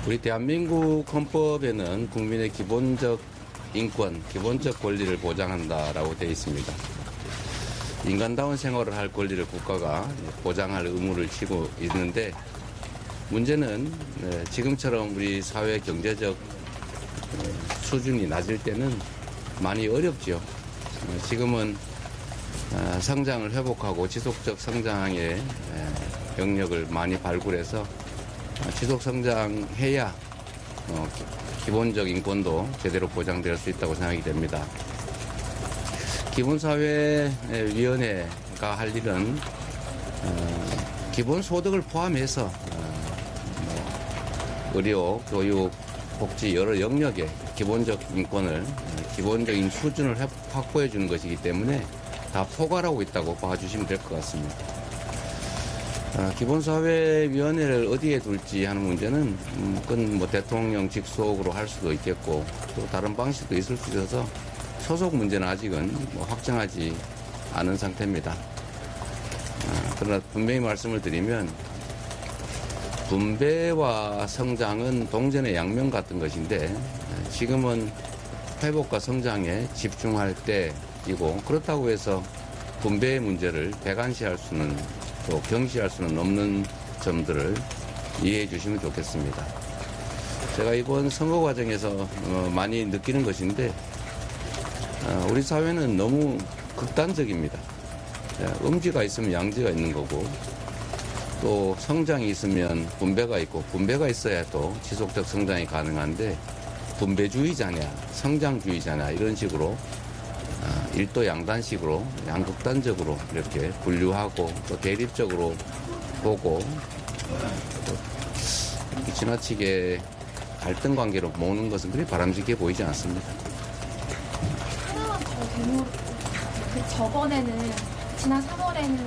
우리 대한민국 헌법에는 국민의 기본적 인권, 기본적 권리를 보장한다라고 되어 있습니다. 인간다운 생활을 할 권리를 국가가 보장할 의무를 지고 있는데, 문제는 지금처럼 우리 사회 경제적 수준이 낮을 때는 많이 어렵죠. 지금은 성장을 회복하고 지속적 성장의 영역을 많이 발굴해서 지속 성장해야 기본적 인권도 제대로 보장될 수 있다고 생각이 됩니다. 기본사회위원회가 할 일은 기본소득을 포함해서 의료, 교육, 복지 여러 영역의 기본적 인권을 기본적인 수준을 확보해 주는 것이기 때문에 다 포괄하고 있다고 봐주시면 될 것 같습니다. 기본사회위원회를 어디에 둘지 하는 문제는 그건 대통령 직속으로 할 수도 있겠고 또 다른 방식도 있을 수 있어서 소속 문제는 아직은 확정하지 않은 상태입니다. 그러나 분명히 말씀을 드리면 분배와 성장은 동전의 양면 같은 것인데 지금은 회복과 성장에 집중할 때이고, 그렇다고 해서 분배의 문제를 배관시할 수는 또 경시할 수는 없는 점들을 이해해 주시면 좋겠습니다. 제가 이번 선거 과정에서 많이 느끼는 것인데 우리 사회는 너무 극단적입니다. 음지가 있으면 양지가 있는 거고, 또 성장이 있으면 분배가 있고, 분배가 있어야 또 지속적 성장이 가능한데 분배주의자냐 성장주의자냐 이런 식으로 일도양단식으로 양극단적으로 이렇게 분류하고 또 대립적으로 보고 또 지나치게 갈등 관계로 모으는 것은 그리 바람직해 보이지 않습니다. 하나만 더 대목, 저번에는 지난 3월에는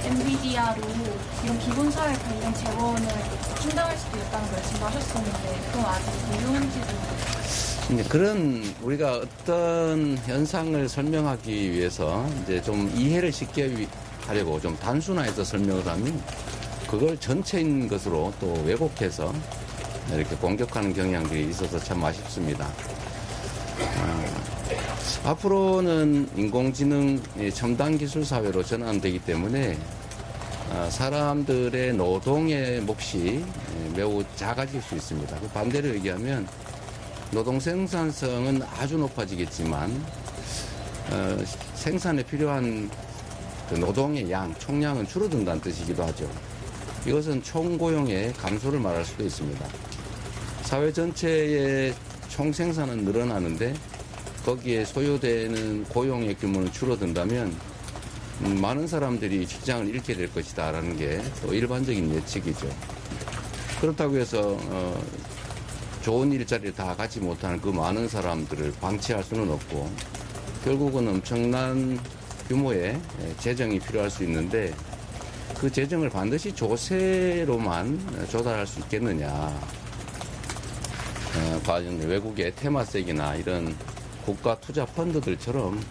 엔비디아로 이런 기본사회 관련 재원을 충당할 수도 있다는 말씀도 하셨었는데 그건 아직 유용한지도. 그런 우리가 어떤 현상을 설명하기 위해서 이제 좀 이해를 쉽게 하려고 좀 단순화해서 설명을 하면 그걸 전체인 것으로 또 왜곡해서 이렇게 공격하는 경향들이 있어서 참 아쉽습니다. 앞으로는 인공지능 첨단 기술 사회로 전환되기 때문에 사람들의 노동의 몫이 매우 작아질 수 있습니다. 반대로 얘기하면 노동 생산성은 아주 높아지겠지만 생산에 필요한 그 노동의 양, 총량은 줄어든다는 뜻이기도 하죠. 이것은 총고용의 감소를 말할 수도 있습니다. 사회 전체의 총생산은 늘어나는데 거기에 소요되는 고용의 규모는 줄어든다면 많은 사람들이 직장을 잃게 될 것이다 라는 게 또 일반적인 예측이죠. 그렇다고 해서 좋은 일자리를 다 갖지 못하는 그 많은 사람들을 방치할 수는 없고 결국은 엄청난 규모의 재정이 필요할 수 있는데 그 재정을 반드시 조세로만 조달할 수 있겠느냐. 과연 외국의 테마색이나 이런 국가 투자 펀드들처럼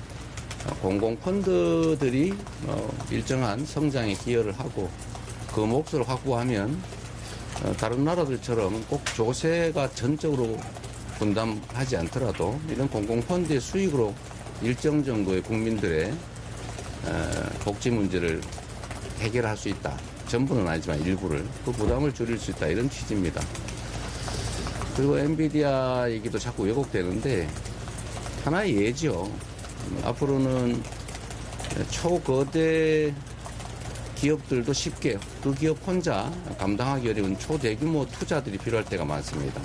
공공펀드들이 일정한 성장에 기여를 하고 그 몫을 확보하면 다른 나라들처럼 꼭 조세가 전적으로 분담하지 않더라도 이런 공공펀드의 수익으로 일정 정도의 국민들의 복지 문제를 해결할 수 있다. 전부는 아니지만 일부를 그 부담을 줄일 수 있다. 이런 취지입니다. 그리고 엔비디아 얘기도 자꾸 왜곡되는데 하나의 예죠. 앞으로는 초거대 기업들도 쉽게 그 기업 혼자 감당하기 어려운 초대규모 투자들이 필요할 때가 많습니다.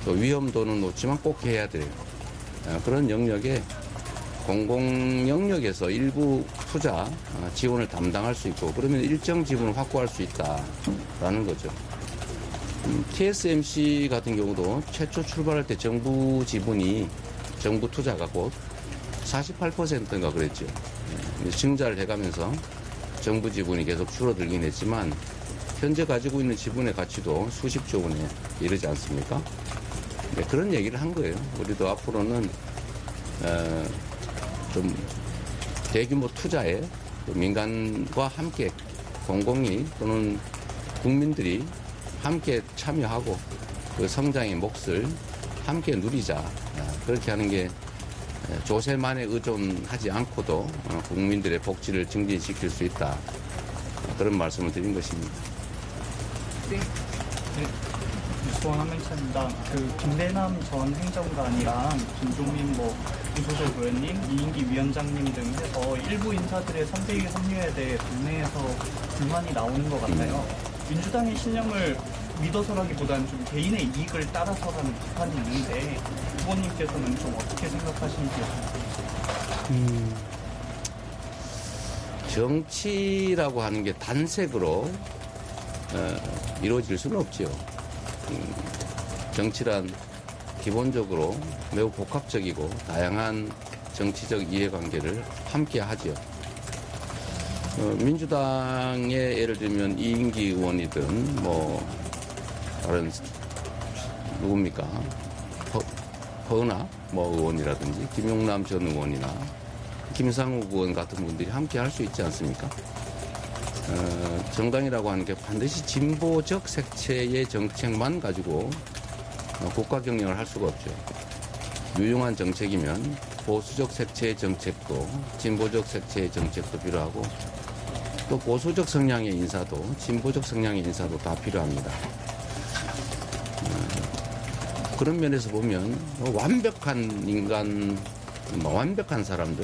또 위험도는 높지만 꼭 해야 돼요. 그런 영역에 공공 영역에서 일부 투자 지원을 담당할 수 있고 그러면 일정 지분을 확보할 수 있다라는 거죠. TSMC 같은 경우도 최초 출발할 때 정부 지분이 정부 투자가 곧 48%인가 그랬죠. 증자를 해가면서 정부 지분이 계속 줄어들긴 했지만 현재 가지고 있는 지분의 가치도 수십조 원에 이르지 않습니까? 네, 그런 얘기를 한 거예요. 우리도 앞으로는 좀 대규모 투자에 민간과 함께 공공이 또는 국민들이 함께 참여하고 그 성장의 몫을 함께 누리자. 그렇게 하는 게 조세만에 의존하지 않고도 국민들의 복지를 증진시킬 수 있다. 그런 말씀을 드린 것입니다. 네. 유수원 한명찬입니다. 그 김대남 전 행정관이랑 김종민 무소속 의원님, 이인기 위원장님 등 해서 일부 인사들의 선대위 합류에 대해 국내에서 불만이 나오는 것 같아요. 민주당의 신념을 믿어서라기보다는 좀 개인의 이익을 따라서라는 비판이 있는데 후보님께서는 좀 어떻게 생각하시는지요? 정치라고 하는 게 단색으로 이루어질 수는 없지요. 정치란 기본적으로 매우 복합적이고 다양한 정치적 이해관계를 함께 하죠. 민주당의 예를 들면 이인기 의원이든 다른 누굽니까? 허은하 의원이라든지 김용남 전 의원이나 김상욱 의원 같은 분들이 함께 할 수 있지 않습니까? 정당이라고 하는 게 반드시 진보적 색채의 정책만 가지고 국가 경영을 할 수가 없죠. 유용한 정책이면 보수적 색채의 정책도 진보적 색채의 정책도 필요하고 또 보수적 성향의 인사도 진보적 성향의 인사도 다 필요합니다. 그런 면에서 보면 완벽한 인간, 완벽한 사람들,